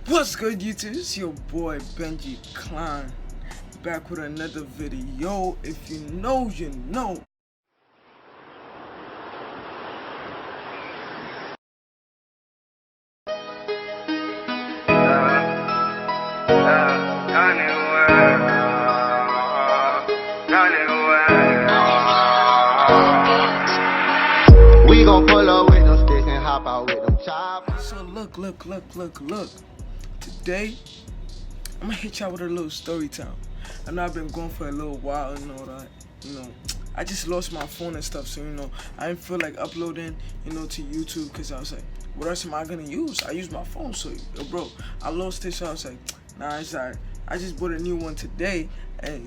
What's good, YouTube? It's your boy Benji Klein, back with another video. If you know, you know. We gon' pull up with them sticks and hop out with them choppers. So look. Today, I'm gonna hit y'all with a little story time. I know I've been going for a little while and all that. I just lost my phone and stuff, so I didn't feel like uploading, to YouTube, because I was like, what else am I gonna use? I use my phone, so bro, I lost it, so I was like, nah, it's alright. I just bought a new one today, and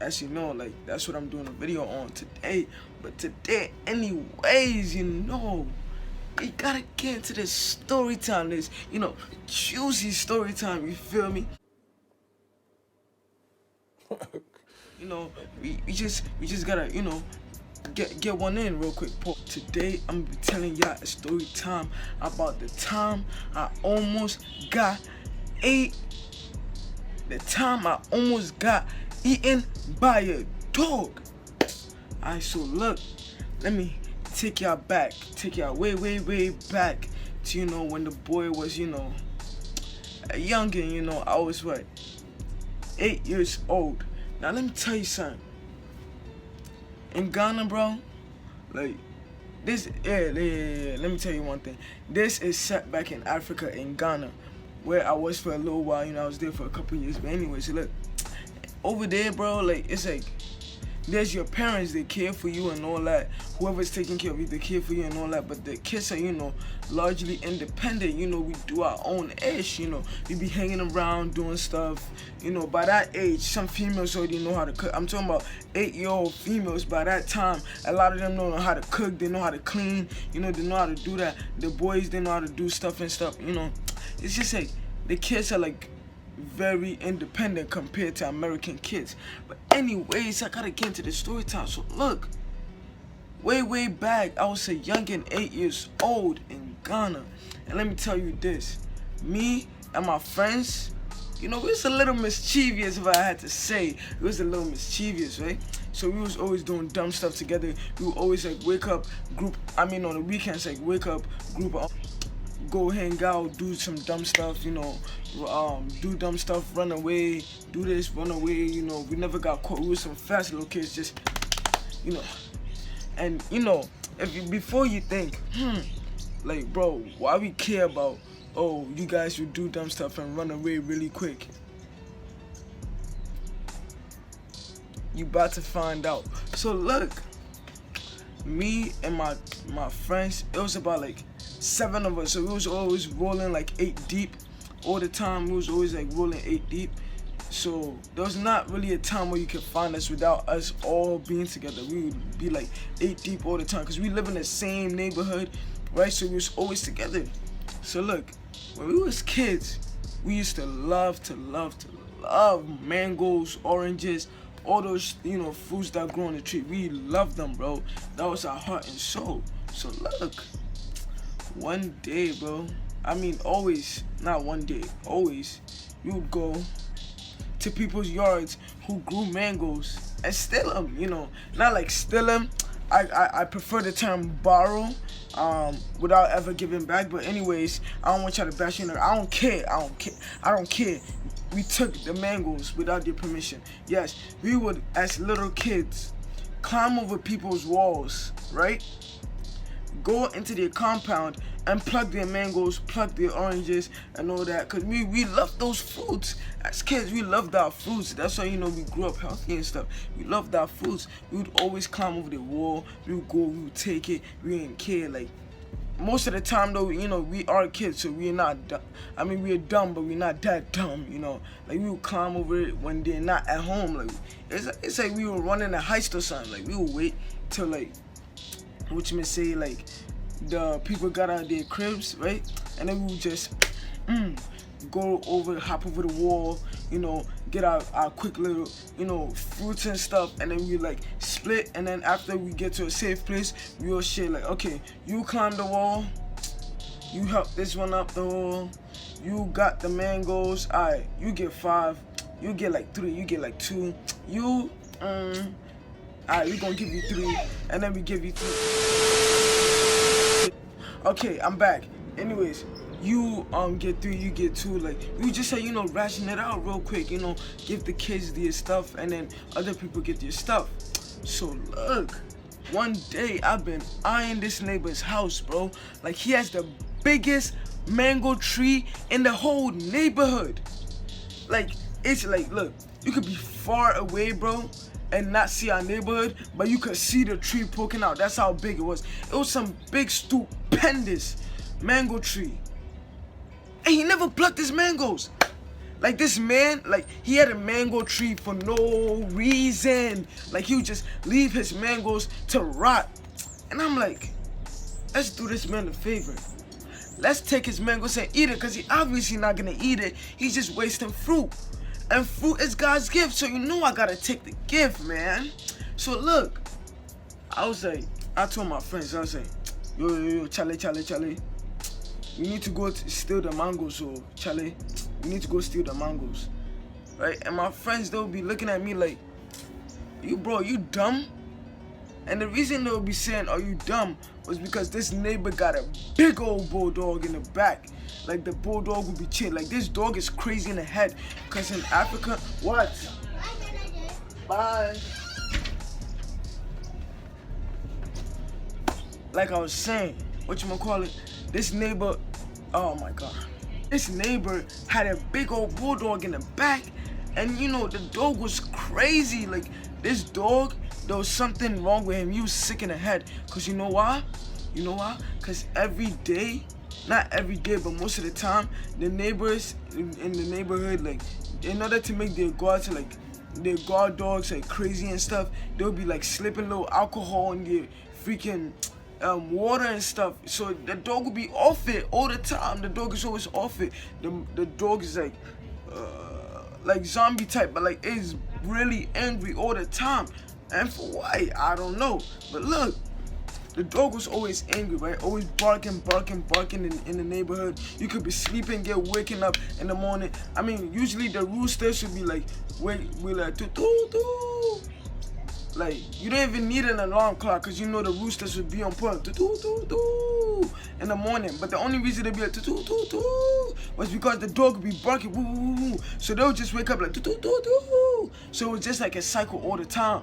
as you know, like, that's what I'm doing a video on today. But today, anyways, we gotta get into this story time, this, juicy story time, you feel me? We just gotta, get one in real quick. Today, I'm gonna be telling y'all a story time about the time I almost got ate. The time I almost got eaten by a dog. Alright, so look, let me take y'all back, way back to, when the boy was, a youngin', I was 8 years old. Now let me tell you something. In Ghana, bro, like, this, let me tell you one thing. This is set back in Africa, in Ghana, where I was for a little while, I was there for a couple years. But anyways, look, over there, bro, like, it's like, there's your parents, they care for you and all that. Whoever's taking care of you, they care for you and all that. But the kids are, largely independent. We do our own ish, We be hanging around, doing stuff. By that age, some females already know how to cook. I'm talking about 8-year-old females. By that time, a lot of them know how to cook. They know how to clean. They know how to do that. The boys, they know how to do stuff and stuff. It's just like, the kids are like, very independent compared to American kids. But anyways, I gotta get into the story time. So look, way back, I was a youngin', 8 years old in Ghana. And let me tell you this, me and my friends, we was a little mischievous, if I had to say. We was a little mischievous, right? So we was always doing dumb stuff together. We would always like wake up, on the weekends, like wake up, group up, go hang out, do some dumb stuff, do dumb stuff, run away, do this, run away, we never got caught. We were some fast little kids, just, and, before you think, like, bro, why we care about, oh, you guys would do dumb stuff and run away really quick? You about to find out. So look, me and my friends, it was about like 7 of us, so we was always rolling like 8 deep all the time. We was always like rolling 8 deep, so there was not really a time where you could find us without us all being together. We would be like 8 deep all the time, because we live in the same neighborhood, right? So we was always together. So look, when we was kids, we used to love mangoes, oranges, all those, fruits that grow on the tree. We loved them, bro. That was our heart and soul. So look, one day, bro, always, not one day, always, we would go to people's yards who grew mangoes and steal them, not like steal them. I prefer the term borrow, without ever giving back. But anyways, I don't want y'all to bash I don't care. We took the mangoes without their permission. Yes, we would, as little kids, climb over people's walls, right? Go into their compound and pluck their mangoes, pluck their oranges, and all that. Cause we love those fruits. As kids, we loved our fruits. That's why we grew up healthy and stuff. We loved our fruits. We would always climb over the wall. We would go, we would take it. We didn't care. Like, most of the time though, we are kids, so we're not dumb. We're dumb, but we're not that dumb, Like, we would climb over it when they're not at home. Like, it's like we were running a heist or something. Like, we would wait till, like, what you may say, like, the people got out of their cribs, right? And then we would just go over, hop over the wall, get our quick little, fruits and stuff, and then we like split. And then after we get to a safe place, we all share, like, okay, you climb the wall, You help this one up the hole. You got the mangoes. Alright, you get 5. You get like 3. You get like 2. You, alright, we gonna give you 3, and then we give you 3. Okay, I'm back. Anyways, you get 3, you get 2. Like, you just say, ration it out real quick. Give the kids their stuff, and then other people get their stuff. So look, one day I've been eyeing this neighbor's house, bro. Like, he has the biggest mango tree in the whole neighborhood. Like, it's like, look, you could be far away, bro, and not see our neighborhood, but you could see the tree poking out. That's how big it was. It was some big, stupendous mango tree. And he never plucked his mangoes. Like, this man, like, he had a mango tree for no reason. Like, he would just leave his mangoes to rot. And I'm like, let's do this man a favor. Let's take his mangoes and eat it, because he obviously not gonna eat it. He's just wasting fruit. And fruit is God's gift, so I gotta take the gift, man. So look, I told my friends, I was like, yo, Charlie. You need to go steal the mangoes, so Charlie, you need to go steal the mangoes, right? And my friends, they'll be looking at me like, you dumb? And the reason they'll be saying, are you dumb, was because this neighbor got a big old bulldog in the back. Like, the bulldog would be chill. Like, this dog is crazy in the head, because in Africa, what? Bye. Like I was saying, this neighbor, oh my God. This neighbor had a big old bulldog in the back, and the dog was crazy. Like, this dog, there was something wrong with him. He was sick in the head. Cause you know why? Cause every day, not every day, but most of the time, the neighbors in the neighborhood, like, in order to make their guards, like, their guard dogs, like, crazy and stuff, they'll be like slipping little alcohol in their freaking water and stuff. So the dog will be off it all the time. The dog is always off it. The dog is like zombie type, but like is really angry all the time. And for why? I don't know. But look, the dog was always angry, right? Always barking in the neighborhood. You could be sleeping, get waking up in the morning. I mean, usually the rooster should be like, we like, doo. Like, you don't even need an alarm clock, because the roosters would be on point in the morning. But the only reason they'd be like was because the dog would be barking woo. So they'll just wake up like So it was just like a cycle all the time.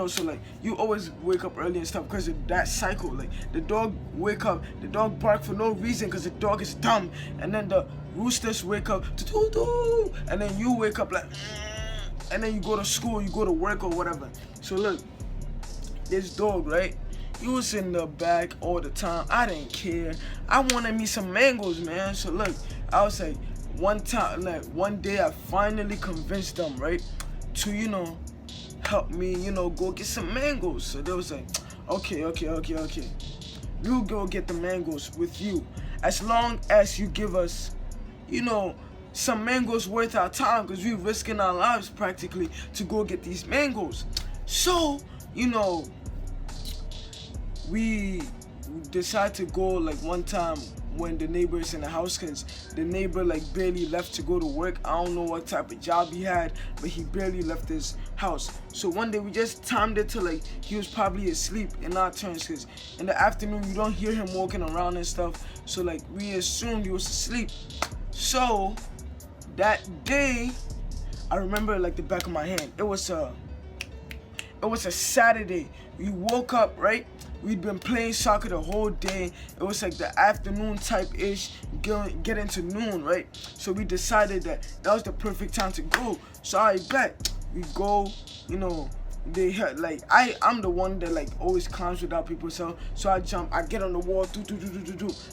So like, you always wake up early and stuff because of that cycle. Like, the dog wake up, the dog bark for no reason because the dog is dumb. And then the roosters wake up and then you wake up like, and then you go to school, you go to work or whatever. So look, this dog, right? He was in the back all the time. I didn't care. I wanted me some mangoes, man. So look, I was like, one day I finally convinced them, right, to, help me, go get some mangoes. So they was like, okay. You go get the mangoes with you, as long as you give us, some mangoes worth our time, because we're risking our lives practically to go get these mangoes. So, we decided to go like one time when the neighbor's in the house, because the neighbor like barely left to go to work. I don't know what type of job he had, but he barely left his house. So one day we just timed it to like he was probably asleep in our turns, because in the afternoon you don't hear him walking around and stuff. So like we assumed he was asleep. So that day, I remember like the back of my hand. It was a Saturday. We woke up, right? We'd been playing soccer the whole day. It was like the afternoon type-ish, getting to noon, right? So we decided that was the perfect time to go. So I bet we go, they had like I'm the one that like always climbs without people, so I jump, I get on the wall,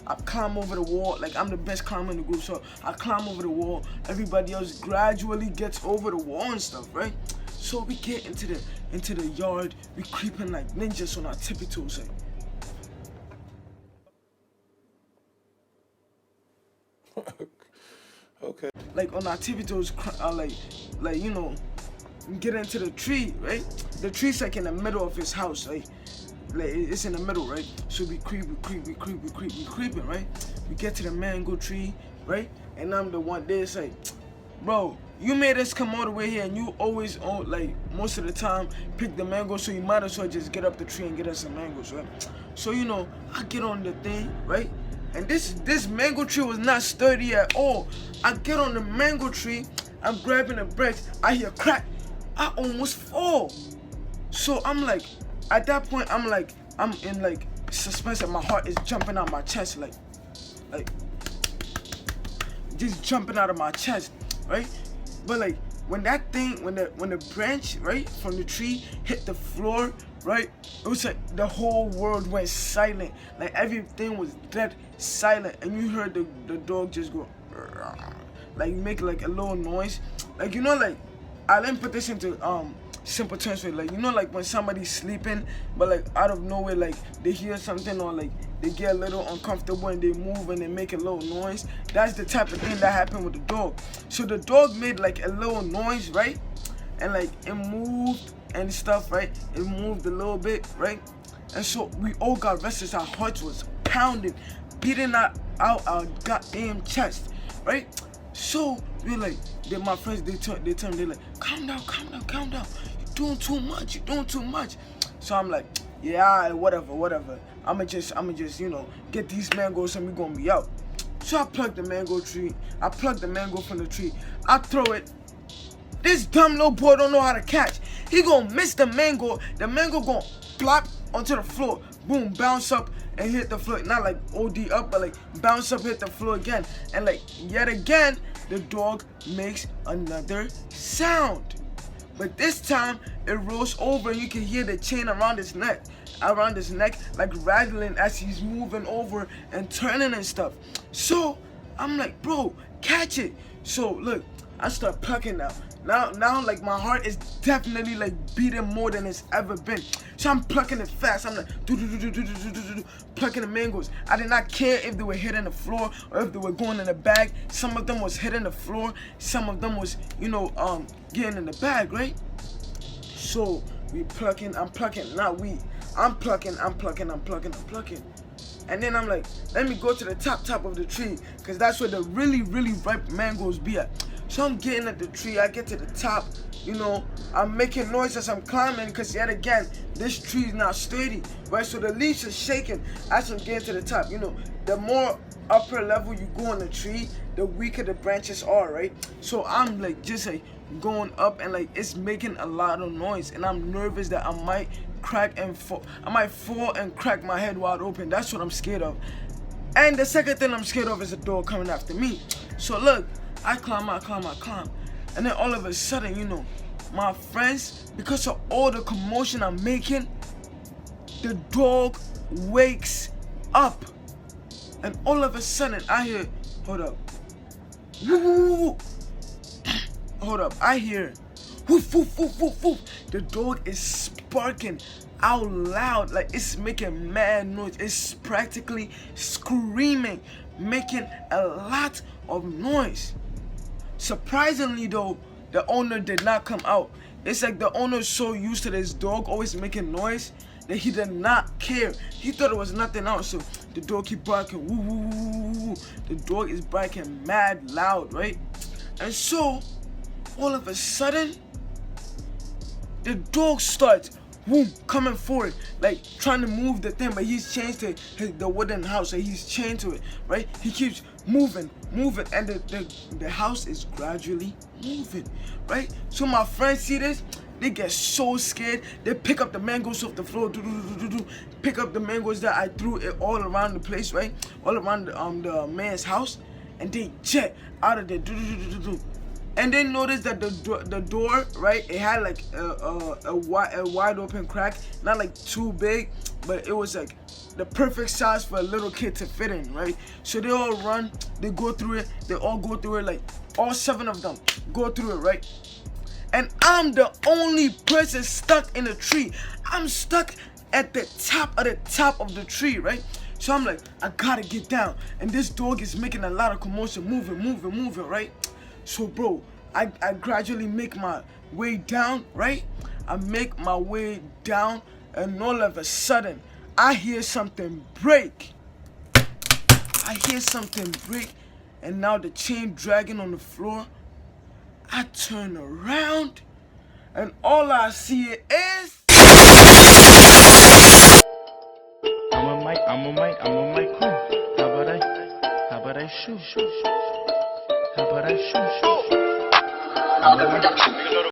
I climb over the wall, like I'm the best climber in the group, so I climb over the wall. Everybody else gradually gets over the wall and stuff, right? So we get into the yard, we creeping like ninjas on our tippy toes, like. Okay. Like on our tippy toes, get into the tree, right? The tree's like in the middle of his house, like it's in the middle, right? So we creeping, right? we get to the mango tree, right? And I'm the one there. It's like, bro, you made us come all the way here, and you always like most of the time pick the mango, so you might as well just get up the tree and get us some mangoes, right? So I get on the thing, right? And this mango tree was not sturdy at all. I get on the mango tree, I'm grabbing a branch, I hear crack, I almost fall. So I'm like, at that point, I'm in like suspense, and my heart is jumping out my chest, like just jumping out of my chest, right? But like when the branch, right, from the tree hit the floor, right, it was like the whole world went silent. Like everything was dead silent, and you heard the dog just go, like make like a little noise, like like I didn't put this into simple terms for like like when somebody's sleeping, but like out of nowhere, like they hear something, or like they get a little uncomfortable and they move and they make a little noise. That's the type of thing that happened with the dog. So the dog made like a little noise, right? And like it moved and stuff, right? It moved a little bit, right? And so we all got restless. Our hearts was pounding, beating out our goddamn chest, right? So we're like, my friends, they're like, calm down. You're doing too much. So I'm like, yeah, whatever. I'ma just get these mangoes and we gonna be out. So I pluck the mango from the tree. I throw it. This dumb little boy don't know how to catch. He gonna miss the mango. The mango gonna flop onto the floor. Boom, bounce up and hit the floor. Not like OD up, but like bounce up, hit the floor again. And like yet again, the dog makes another sound. But this time it rolls over and you can hear the chain around his neck, like rattling as he's moving over and turning and stuff. So I'm like, bro, catch it. So look, I start plucking now. Now like my heart is definitely like beating more than it's ever been. So I'm plucking it fast. I'm like plucking the mangoes. I did not care if they were hitting the floor or if they were going in the bag. Some of them was hitting the floor. Some of them was getting in the bag, right? So I'm plucking. And then I'm like, let me go to the top of the tree, because that's where the really ripe mangoes be at. So I'm getting at the tree. I get to the top, I'm making noise as I'm climbing, because yet again, this tree is not sturdy, right? So the leaves are shaking as I'm getting to the top. The more upper level you go on the tree, the weaker the branches are, right? So I'm like just like going up, and like it's making a lot of noise, and I'm nervous that I might fall and crack my head wide open. That's what I'm scared of. And the second thing I'm scared of is a dog coming after me. So look, I climb, and then all of a sudden, my friends, because of all the commotion I'm making, the dog wakes up, and all of a sudden I hear, hold up, I hear, woof, woof, woof, woof, woof. The dog is barking out loud, like it's making mad noise. It's practically screaming, making a lot of noise. Surprisingly though, the owner did not come out. It's like the owner is so used to this dog always making noise that he did not care. He thought it was nothing else. So the dog keep barking, woo, woo, woo, woo. The dog is barking mad loud, right? And so all of a sudden, the dog starts coming forward, like trying to move the thing, but he's chained to the wooden house, so he's chained to it, right? He keeps moving, and the house is gradually moving, right? So my friends see this, they get so scared. They pick up the mangoes off the floor, pick up the mangoes that I threw it all around the place, right? All around the man's house, and they jet out of there, And they noticed that the door, right, it had like a wide open crack, not like too big, but it was like the perfect size for a little kid to fit in, right? So they all run, they go through it, like all 7 of them go through it, right? And I'm the only person stuck in the tree. I'm stuck at the top of the tree, right? So I'm like, I gotta get down, and this dog is making a lot of commotion, moving, right? So bro, I gradually make my way down, right? I make my way down, and all of a sudden, I hear something break. I hear something break, and now the chain dragging on the floor. I turn around, and all I see is. I'm a mic crew. How about I shoot? How about I shoot?